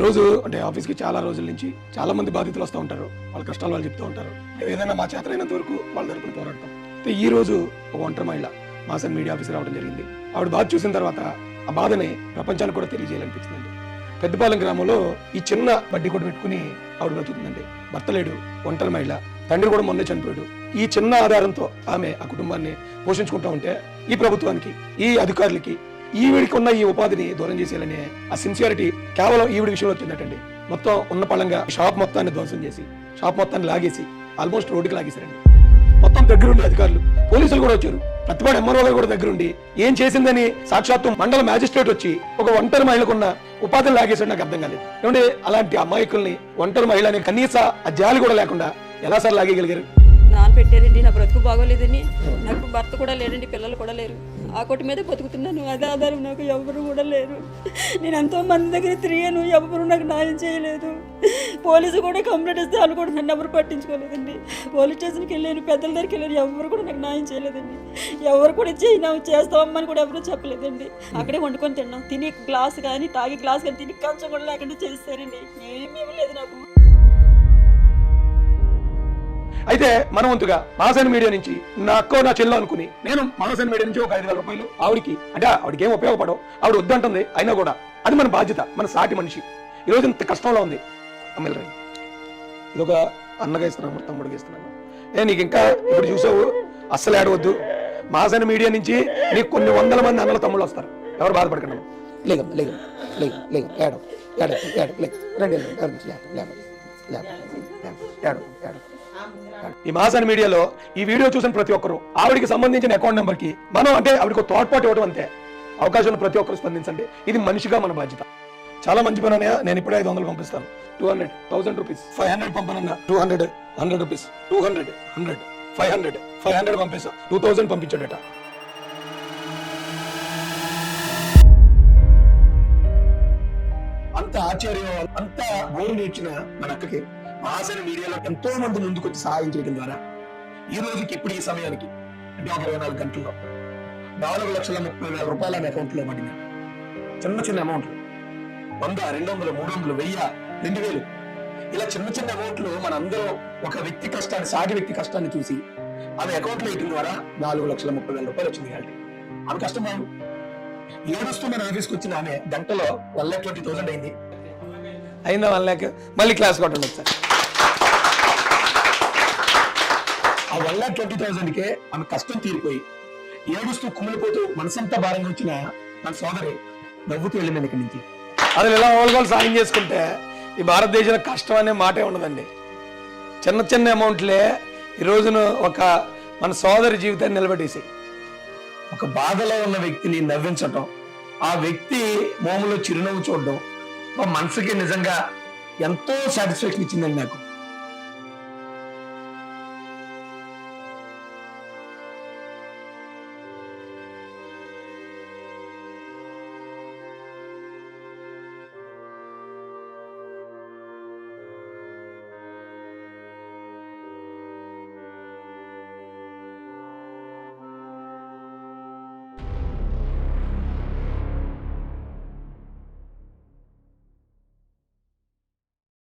రోజు అంటే ఆఫీస్కి చాలా రోజుల నుంచి చాలా మంది బాధితులు వస్తూ ఉంటారు. వాళ్ళ కష్టాలు వాళ్ళు చెప్తూ ఉంటారు. ఏదైనా మా చేతనైనంత వరకు వాళ్ళ తరపున పోరాడతాం. ఈ రోజు ఒక ఒంటరి మహిళ మాసన్ మీడియా ఆఫీస్ రావడం జరిగింది. ఆవిడ బాధ చూసిన తర్వాత ఆ బాధని ప్రపంచానికి కూడా తెలియజేయాలనిపించిందండి. పెద్దపాలెం గ్రామంలో ఈ చిన్న బడ్డీ కూడా పెట్టుకుని ఆవిడ బ్రతుకుతుందండి. భర్త లేడు, ఒంటరి మహిళ, తండ్రి కూడా మొన్నే చనిపోయాడు. ఈ చిన్న ఆధారంతో ఆమె ఆ కుటుంబాన్ని పోషించుకుంటూ ఉంటే ఈ ప్రభుత్వానికి, ఈ అధికారులకి ఈవిడికి ఉన్న ఈ ఉపాధిని దూరం చేసేయాలనే ఆ సిన్సియారిటీ కేవలం ఈవిడి విషయంలో వచ్చిందటండి. మొత్తం ఉన్న పళంగా షాప్ మొత్తాన్ని ధ్వంసం చేసి, షాప్ మొత్తాన్ని లాగేసి ఆల్మోస్ట్ రోడ్డుకి లాగేశారండి. మొత్తం దగ్గరుండి అధికారులు, పోలీసులు కూడా వచ్చారు. ప్రతిపాడు ఎంఆర్ఓ గారు కూడా దగ్గరుండి ఏం చేసిందని సాక్షాత్తు మండల మ్యాజిస్ట్రేట్ వచ్చి ఒక ఒంటరి మహిళకున్న ఉపాధిని లాగేసాడు. నాకు అర్థం కాలేదు. ఏమంటే అలాంటి అమాయకుల్ని, ఒంటరి మహిళని కనీస ఆ జాలి కూడా లేకుండా ఎలా సార్ లాగేయగలిగారు? నాన్న పెట్టారండి. నా బ్రతుకు బాగోలేదని. నాకు భర్త కూడా లేడండి, పిల్లలు కూడా లేరు. ఆ కొట్టు మీద బతుకుతున్నాను. అదే ఆధారం. నాకు ఎవరు కూడా లేరు. నేను ఎంతో మంది దగ్గర తిరిగాను, ఎవరు నాకు న్యాయం చేయలేదు. పోలీసు కూడా కంప్లైంట్ ఇస్తే వాళ్ళు కూడా నన్ను ఎవరు పట్టించుకోలేదండి. పోలీస్ స్టేషన్కి వెళ్ళాను, పెద్దల దగ్గరికి వెళ్ళాను, ఎవరు కూడా నాకు న్యాయం చేయలేదండి. ఎవరు కూడా చేస్తామని కూడా ఎవరు చెప్పలేదండి. అక్కడే వండుకొని తిన్నాం. తిని గ్లాస్ కానీ తాగి గ్లాస్ కానీ తిని కంచం కూడా లేకుండా చేస్తారండి. ఏమీ లేదు నాకు. అయితే మన వంతుగా మాసన్ మీడియా నుంచి నా అక్క నా చెల్లు అనుకుని నేను మాసన్ మీడియా నుంచి ఒక 5,000 రూపాయలు ఆవిడికి, అంటే ఆవిడకి ఏం ఉపయోగపడవు, ఆవిడ వద్దంటుంది, అయినా కూడా అది మన బాధ్యత. మన సాటి మనిషి ఈరోజు ఇంత కష్టంలో ఉంది. అమ్మెల్లండి, ఇది ఒక అన్నగా ఇస్తున్నాను, తమ్ముడికి ఇస్తున్నాను. నీకు ఇంకా ఇప్పుడు చూసావు, అస్సలు ఏడవద్దు. మాసన్ మీడియా నుంచి నీకు కొన్ని వందల మంది అన్నల తమ్ముళ్ళు వస్తారు. ఎవరు బాధపడకండి. లేక లేక లేక లేక ఏడవ ఏడ ఏడ లేక రండి ఏడవ. ఈ మాసన్ మీడియాలో ఈ వీడియో చూసిన ప్రతి ఒక్కరు ఆవిడికి సంబంధించిన అకౌంట్ నెంబర్ కి మనం, అంటే ఆవిడకి తోడ్పాటు ఇవ్వడం అంతే. అవకాశం ఉన్న ప్రతి ఒక్కరు స్పందించండి. ఇది మనిషిగా మన బాధ్యత. చాలా మంచి పని అనే. నేను ఇప్పుడే 500 పంపిస్తాను. 200, 1000 రూపీస్, 500 పంపనన్నా. 200, 100 రూపీస్, 200, 100, 500, 500 పంపిస్తా. 2000 పంపించాడట. అంత ఆశ్చర్యం, అంత గోరు నేర్చిన మన అక్కకి మాసన్ మీడియాలో ఎంతో మంది ముందుకు వచ్చి సహాయం చేయడం ద్వారా ఈ రోజుకి, ఇప్పుడు ఈ సమయానికి, అంటే 24 గంటల్లో 4,30,000 రూపాయలు ఆమె అకౌంట్ లో పడినాయి. చిన్న చిన్న అమౌంట్లు, 100, 200, 300, 1000, 2000 ఇలా చిన్న చిన్న అమౌంట్లు మనందరూ ఒక వ్యక్తి కష్టాన్ని, సాటి వ్యక్తి కష్టాన్ని చూసి ఆమె అకౌంట్ లో వేయడం ద్వారా 4,30,000 రూపాయలు వచ్చింది. కాబట్టి ఆమె కష్టం ఆమె ఏడుస్తూ మన ఆఫీస్కి వచ్చిన ఆమె గంటలో 1,20,000 అయింది. అయినా 1 lakh మళ్ళీ క్లాస్ కొట్టండి సార్. ఆ 1,20,000కే ఆమె కష్టం తీరిపోయి ఏడుస్తూ కుమిలిపోతూ మనసంతా భారంగా వచ్చిన మన సోదరి నవ్వుతూ వెళ్ళింది ఇక్కడి నుంచి. అసలు ఇలా ఓల్గోలు సాయం చేసుకుంటే ఈ భారతదేశంలో కష్టం అనే మాటే ఉండదండి. చిన్న చిన్న అమౌంట్లే ఈ రోజున ఒక మన సోదరి జీవితాన్ని నిలబెట్టేసి, ఒక బాధలో ఉన్న వ్యక్తిని నవ్వించటం, ఆ వ్యక్తి మోములో చిరునవ్వు చూడడం మా మనసుకి నిజంగా ఎంతో సాటిస్ఫాక్షన్ ఇచ్చిందండి నాకు.